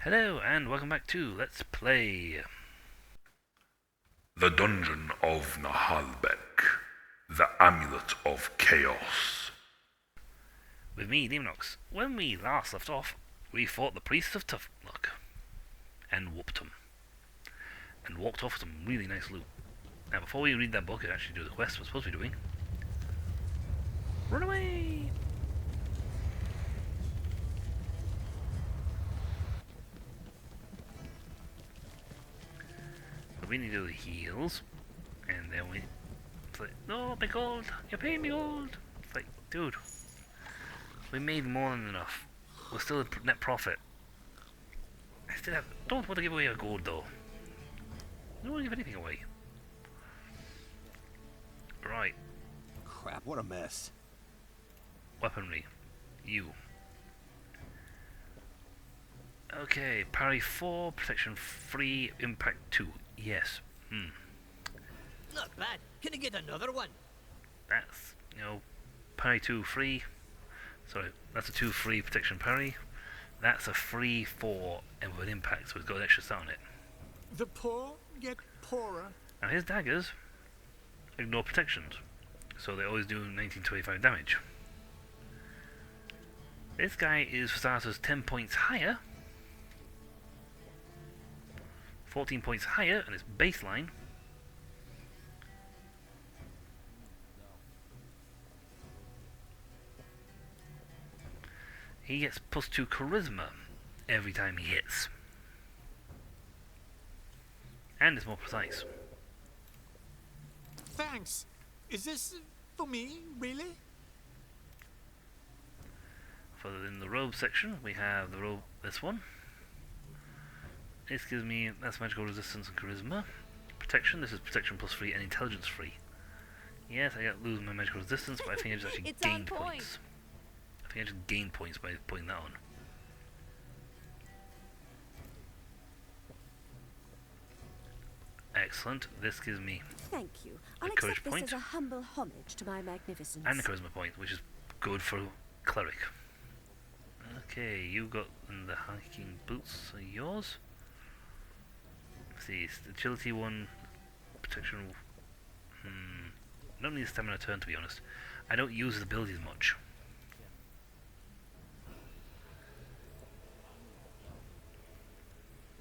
Hello and welcome back to Let's Play The Dungeon of Naheulbeuk The Amulet of Chaos. with me, Demonox. When we last left off, we fought the Priest of Tough Luck and whooped him. And walked off with some really nice loot. Now before we read that book and actually do the quest we're supposed to be doing, run away! So we need to do the heals, and then it's like, no, my gold, you're paying me gold. It's like, dude, we made more than enough. We're still in net profit. I still don't want to give away our gold though. I don't want to give anything away. Right, Crap, what a mess. weaponry. You. Okay, parry 4, protection 3, impact 2. Yes. Not bad. Can I get another one? That's, parry 2 free. Sorry, that's a 2 free protection parry. That's a free 4 and with an impact, so it's got an extra stat on it. The poor get poorer. Now his daggers ignore protections, so they always do 1925 damage. This guy is, for starters, 10 points higher, 14 points higher, and it's baseline. He gets plus 2 charisma every time he hits. And it's more precise. Thanks. Is this for me, really? Further in the robe section, we have the robe, this one. This gives me, that's magical resistance and charisma. Protection, this is protection plus 3 and intelligence 3. Yes, I lose my magical resistance, but I think I just actually It's on gained point. points. I think I just gained points by putting that on. Excellent, this gives me, Thank you. A I'll courage accept this point. as a humble homage to my magnificence. and the charisma point, which is good for cleric. Okay, you got the hiking boots are yours. Let's see, it's the agility one, protection. I don't need a stamina turn, to be honest. I don't use his abilities much.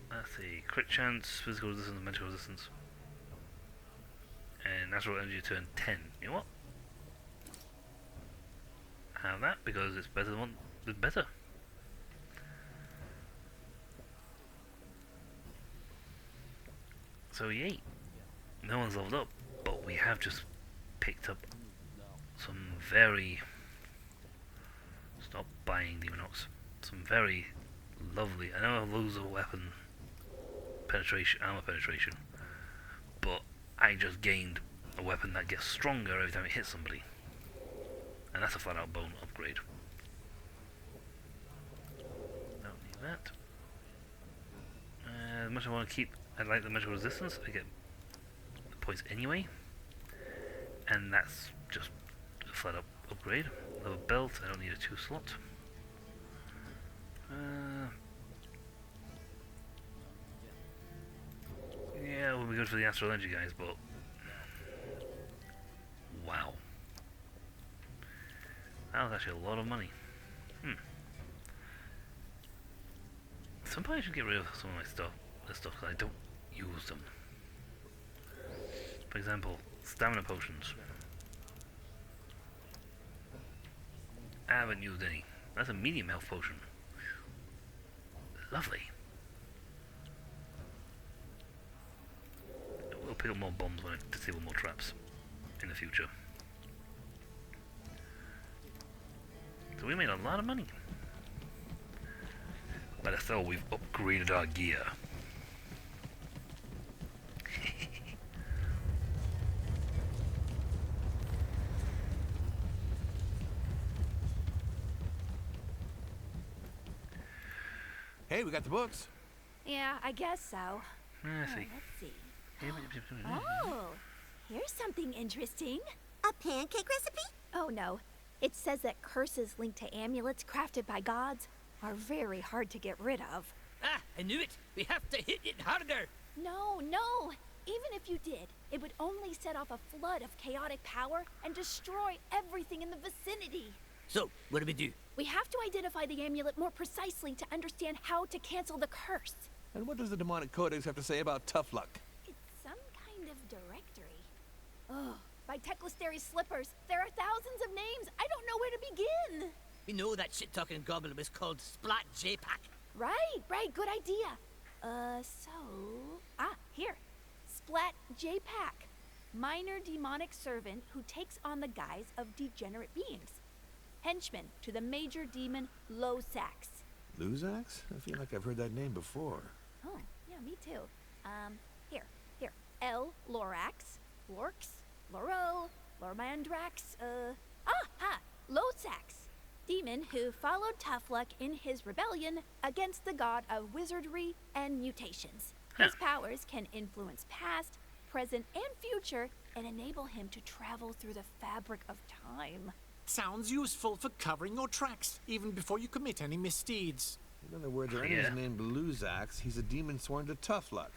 Let's see, crit chance, physical resistance, magical resistance, and natural energy turn 10. You know what? Have that because it's better than one. It's better. So yay! No one's leveled up, but we have just picked up some very. Stop buying Demonox. Some very lovely. I know I lose a weapon penetration, armor penetration, but I just gained a weapon that gets stronger every time it hits somebody, and that's a flat-out bone upgrade. Don't need that. As much as I want to keep, I like the magical resistance. I get the points anyway, and that's just a flat-out upgrade. Leather belt. I don't need a 2 slot. Yeah, we'll be good for the astral energy guys, but wow, that was actually a lot of money. Some point I should get rid of some of my stuff. This stuff because I don't use them. For example, stamina potions. I haven't used any. That's a medium health potion. Lovely. We'll pick up more bombs when I disable more traps in the future. So we made a lot of money. But still, we've upgraded our gear. Hey, we got the books. Yeah, I guess so. Let's see. Let's see. Oh, here's something interesting. A pancake recipe? Oh no. It says that curses linked to amulets crafted by gods are very hard to get rid of. Ah, I knew it. We have to hit it harder. No, no. Even if you did, it would only set off a flood of chaotic power and destroy everything in the vicinity. So, what do we do? We have to identify the amulet more precisely to understand how to cancel the curse. And what does the demonic codex have to say about tough luck? It's some kind of directory. Oh, by Teclistery's slippers, there are thousands of names. I don't know where to begin. We know that shit-talking goblin was called Splat J-Pack. Right, good idea. Here. Splat J-Pack. Minor demonic servant who takes on the guise of degenerate beings. Henchman to the major demon Losax. Luzax? I feel like I've heard that name before. Oh, yeah, me too. Here. L. Lorax, Lorx, Loro, Lormandrax, Losax. Demon who followed Tough Luck in his rebellion against the god of wizardry and mutations. His powers can influence past, present, and future and enable him to travel through the fabric of time. Sounds useful for covering your tracks, even before you commit any misdeeds. In other words, our enemy's named Luzax. He's a demon sworn to tough luck.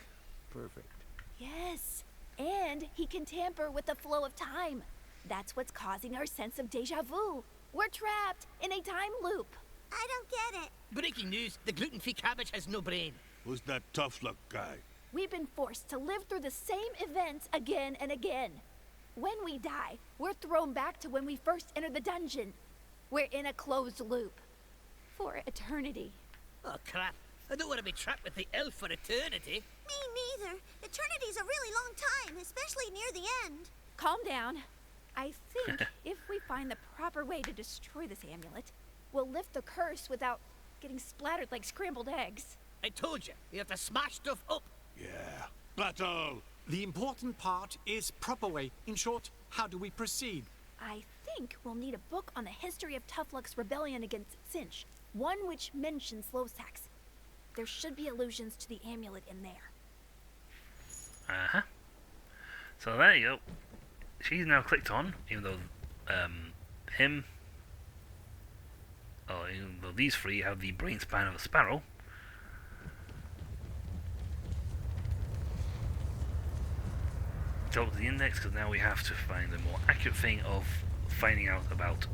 Perfect. Yes, and he can tamper with the flow of time. That's what's causing our sense of deja vu. We're trapped in a time loop. I don't get it. Breaking news, the gluten-free cabbage has no brain. Who's that tough luck guy? We've been forced to live through the same events again and again. When we die, we're thrown back to when we first entered the dungeon. We're in a closed loop. For eternity. Oh, crap. I don't want to be trapped with the elf for eternity. Me neither. Eternity's a really long time, especially near the end. Calm down. I think if we find the proper way to destroy this amulet, we'll lift the curse without getting splattered like scrambled eggs. I told you, we have to smash stuff up. Yeah. Battle! The important part is proper way. In short, how do we proceed? I think we'll need a book on the history of Tough Luck's rebellion against Cinch, one which mentions Losax. There should be allusions to the amulet in there. Uh-huh. So there you go. She's now clicked on, even though even though these three have the brain span of a sparrow. Go to the index, because now we have to find a more accurate thing of finding out about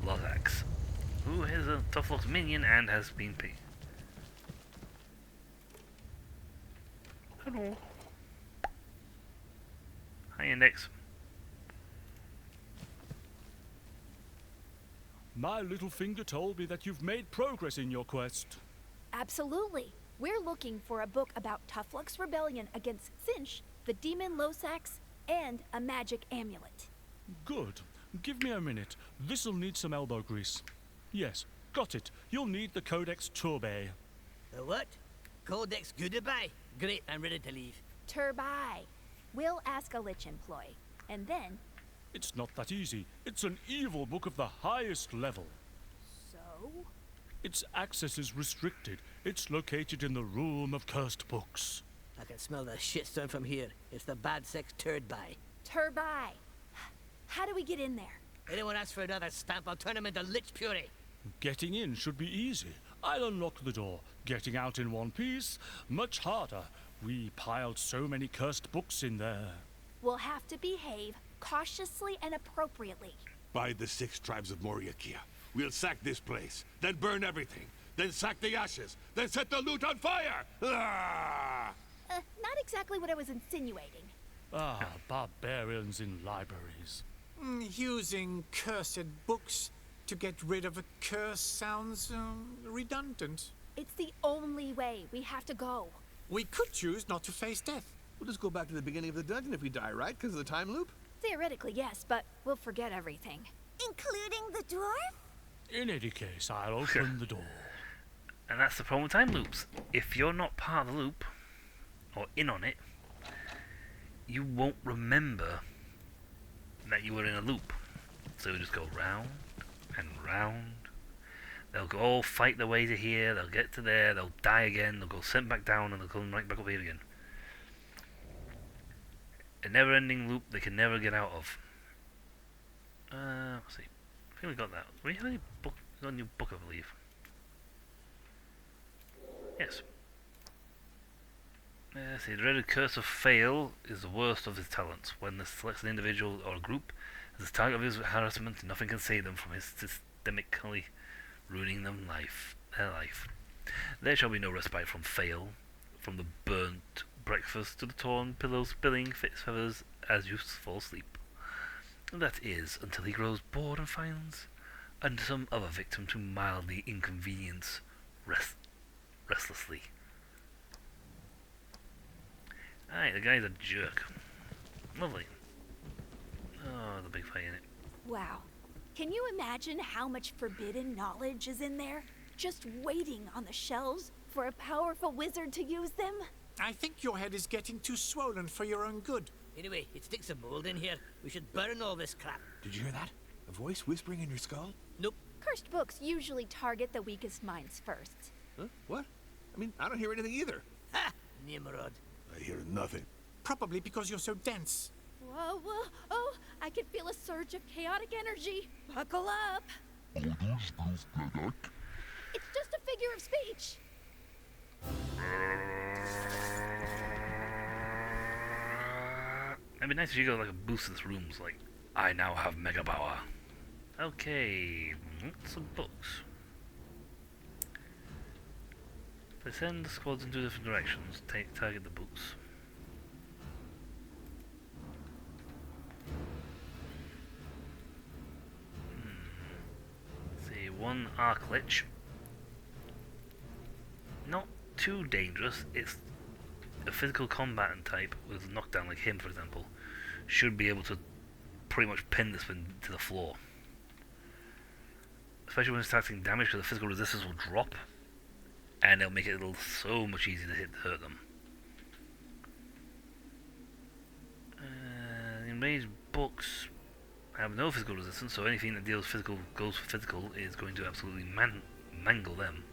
Lozax, who is a Tough Luck's minion and has been paid. Hello. Hi, Index. My little finger told me that you've made progress in your quest. Absolutely. We're looking for a book about Tough Luck's rebellion against Cinch, the demon Losax, and a magic amulet. Good. Give me a minute. This'll need some elbow grease. Yes, got it. You'll need the Codex Turbe. The what? Codex Goodbye? Great, I'm ready to leave. Turbai. We'll ask a Lich employee, and then... It's not that easy. It's an evil book of the highest level. So? Its access is restricted. It's located in the Room of Cursed Books. I can smell the shitstorm from here. It's the bad sex turd by. Turbai. How do we get in there? Anyone asks for another stamp, I'll turn him into lich puree. Getting in should be easy. I'll unlock the door. Getting out in one piece, much harder. We piled so many cursed books in there. We'll have to behave cautiously and appropriately. By the 6 tribes of Moriakia. We'll sack this place, then burn everything, then sack the ashes, then set the loot on fire! Ah! Not exactly what I was insinuating. Ah, barbarians in libraries. Using cursed books to get rid of a curse sounds redundant. It's the only way. We have to go. We could choose not to face death. We'll just go back to the beginning of the dungeon if we die, right? Because of the time loop? Theoretically, yes, but we'll forget everything. Including the dwarf? In any case, I'll open the door. And that's the problem with time loops. If you're not part of the loop, or in on it, you won't remember that you were in a loop. So you'll just go round and round. They'll go all fight their way to here, they'll get to there, they'll die again, they'll go sent back down, and they'll come right back up here again. A never-ending loop they can never get out of. Let's see. I think we got that. We have a new book, I believe. The dreaded curse of fail is the worst of his talents. When this selects an individual or a group as the target of his harassment, nothing can save them from his systemically ruining their life. There shall be no respite from fail, from the burnt breakfast to the torn pillow spilling feathers as you fall asleep. That is, until he grows bored and finds some other victim to mildly inconvenience restlessly. Alright, the guy's a jerk. Lovely. Oh, there's a big fight in it. Wow. Can you imagine how much forbidden knowledge is in there? Just waiting on the shelves for a powerful wizard to use them? I think your head is getting too swollen for your own good. Anyway, it sticks a mold in here. We should burn all this crap. Did you hear that? A voice whispering in your skull? Nope. Cursed books usually target the weakest minds first. Huh? What? I mean, I don't hear anything either. Ha! Nimrod. I hear nothing. Probably because you're so dense. Whoa, whoa, oh, I can feel a surge of chaotic energy. Buckle up. It's just a figure of speech. It'd be nice if you got like a boost to this room's like, I now have mega power. Okay, some books. They send the squads in two different directions. Target the books. See, one arc lich. Not too dangerous. It's a physical combatant type with knockdown, like him, for example, should be able to pretty much pin this one to the floor. Especially when it's taking damage, because the physical resistance will drop. And it'll make it so much easier to hurt them. In ranged books have no physical resistance, so anything that deals physical goes for physical is going to absolutely mangle them.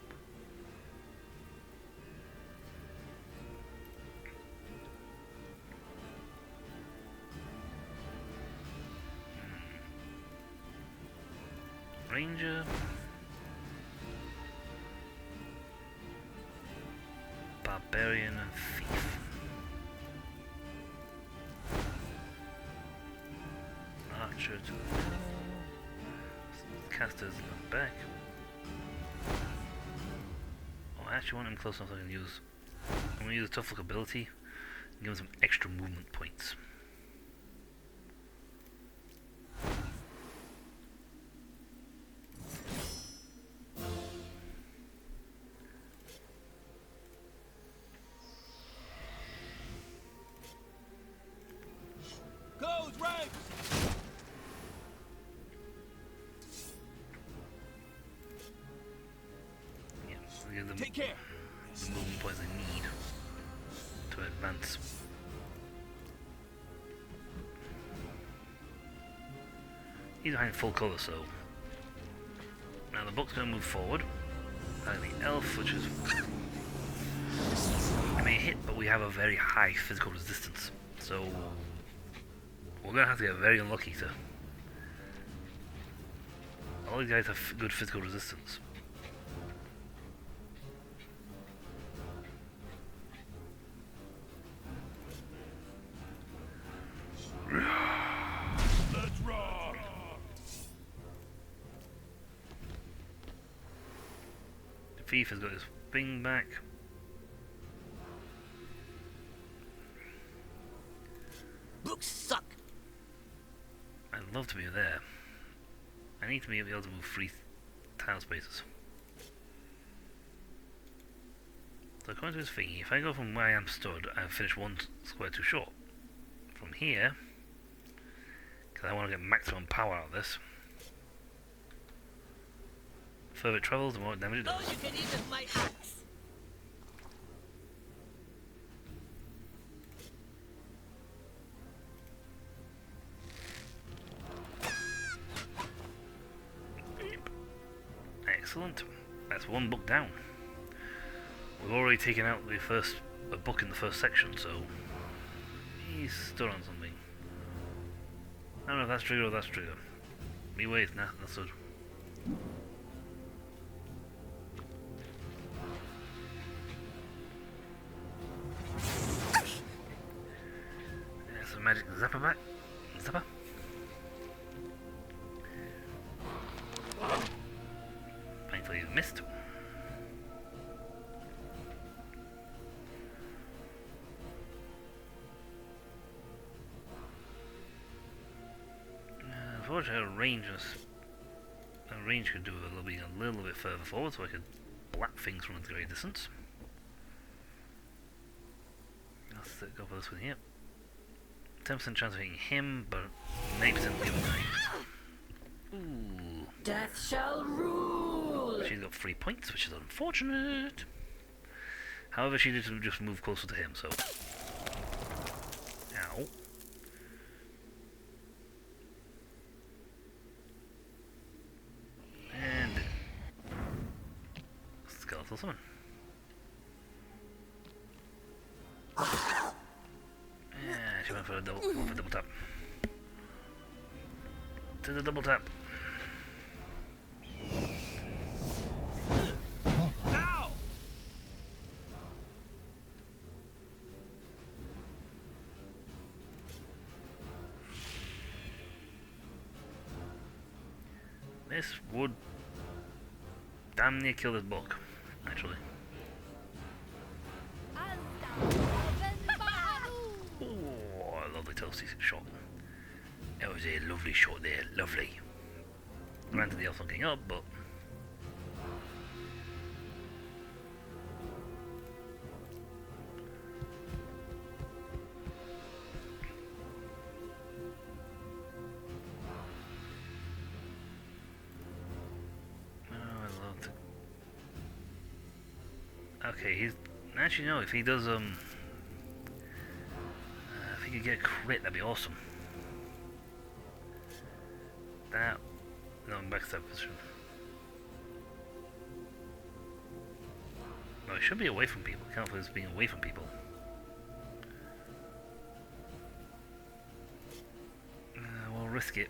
Ranger. Barbarian and Thief. Archer to the middle. Casters in the back. Oh, I actually want him close enough so I can use. I'm going to use a tough look ability and give him some extra movement points. Take care. The movement points I need to advance. He's behind full cover, so now the book's going to move forward. And the elf, which is I may hit, but we have a very high physical resistance, so we're going to have to get very unlucky to. All these guys have good physical resistance. Let's rock! The thief has got his thing back. Books suck. I'd love to be there. I need to be able to move 3 tile spaces. So according to this thingy, if I go from where I am stood, I've finished 1 square too short. From here, because I want to get maximum power out of this. The further it travels, the more damage it Oh, does. you can eat with my axe. Excellent. That's 1 book down. We've already taken out a book in the first section, so he's stood on something. I don't know if that's trigger or that's trigger. Me wait, nah, that's good. magic zapper back. Zapper. Thankfully, you missed. Unfortunately, range could do with being a little bit further forward, so I could black things from a great distance. Let's go for this one here. 10% chance of hitting him, but 8% the other guy. Ooh. Death shall rule! She's got 3 points, which is unfortunate. However, she did just move closer to him, so... Ow. And... Skeletal summon. Yeah, she went for a double tap. To the double tap. Ow! This would damn near kill this book, actually. Oh, lovely toasty shot. That was a lovely shot there, lovely. Granted the elf's not getting up, but... Okay, he's... Actually, no, if he does, if he could get a crit, that'd be awesome. That... No, backstab position. No, he should be away from people. Can't believe it's being away from people. We'll risk it.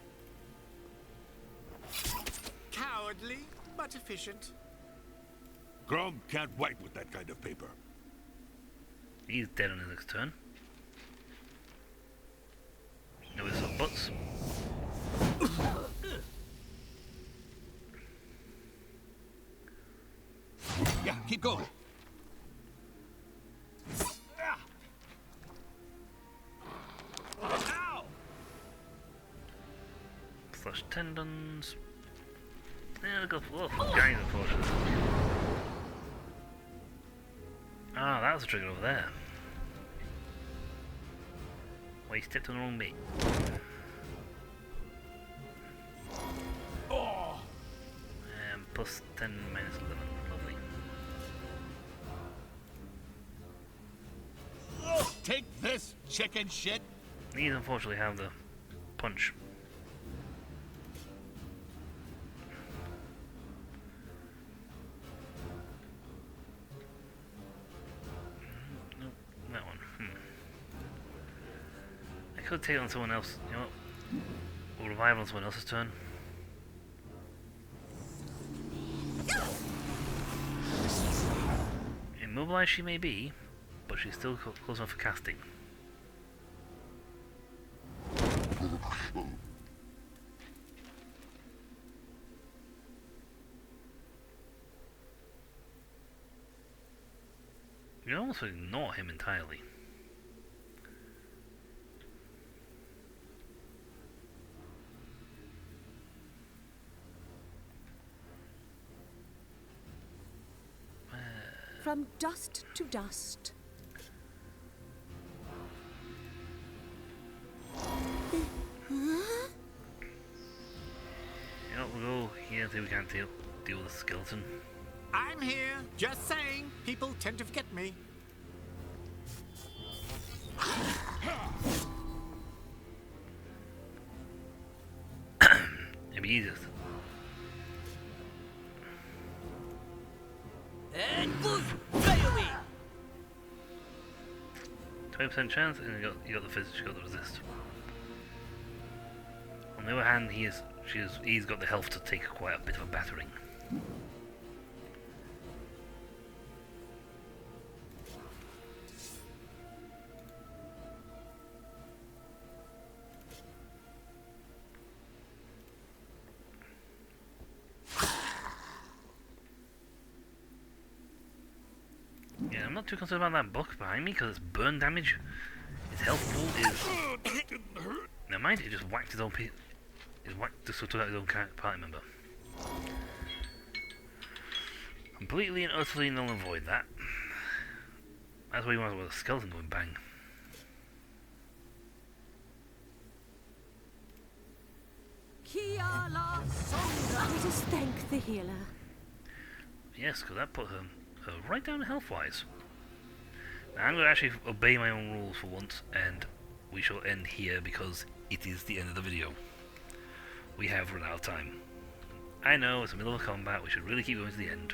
Cowardly, but efficient. Grom can't wipe with that kind of paper. He's dead on his next turn. No, it's some butts. Yeah, keep going. Ow! Slash tendons. Yeah, go for guys, unfortunately. Ah, that was a trigger over there. Well, he stepped on the wrong bit. Oh! Plus 10, minus 11. Lovely. Take this, chicken shit! These unfortunately have the punch. Nope, that one. I could take it on someone else. You know what? We'll revive on someone else's turn. Immobilized she may be, but she's still close enough for casting. You can almost ignore him entirely. From dust to dust. You know, we'll go here until we can't deal with the skeleton. I'm here. Just saying. People tend to forget me. It'd be easiest. And move! Fly away! 20% chance, and you got the physics, you got the resist. On the other hand, he's got the health to take quite a bit of a battering. Yeah, I'm not too concerned about that book behind me because it's burn damage. His health pool is. Never mind, he just whacked his own piece. He whacked just took out his own party member. Completely and utterly null and void that. That's why you want with a skeleton going bang. Let us thank the healer. Yes, because that put her right down health-wise. Now I'm going to actually obey my own rules for once, and we shall end here because it is the end of the video. We have run out of time. I know, it's the middle of combat, we should really keep going to the end.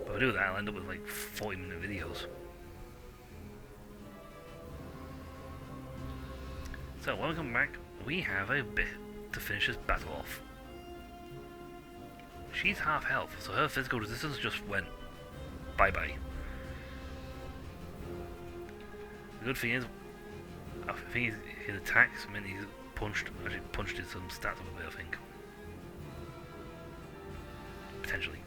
But if I do that, I'll end up with like 40-minute videos. So, when we come back, we have a bit to finish this battle off. She's half health, so her physical resistance just went bye-bye. The good thing is, I think his attacks meant he's actually punched his some stats up a bit, I think. Potentially.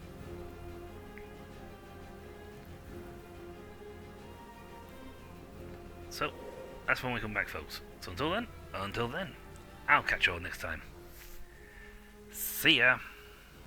So, that's when we come back, folks. So until then, I'll catch you all next time. See ya!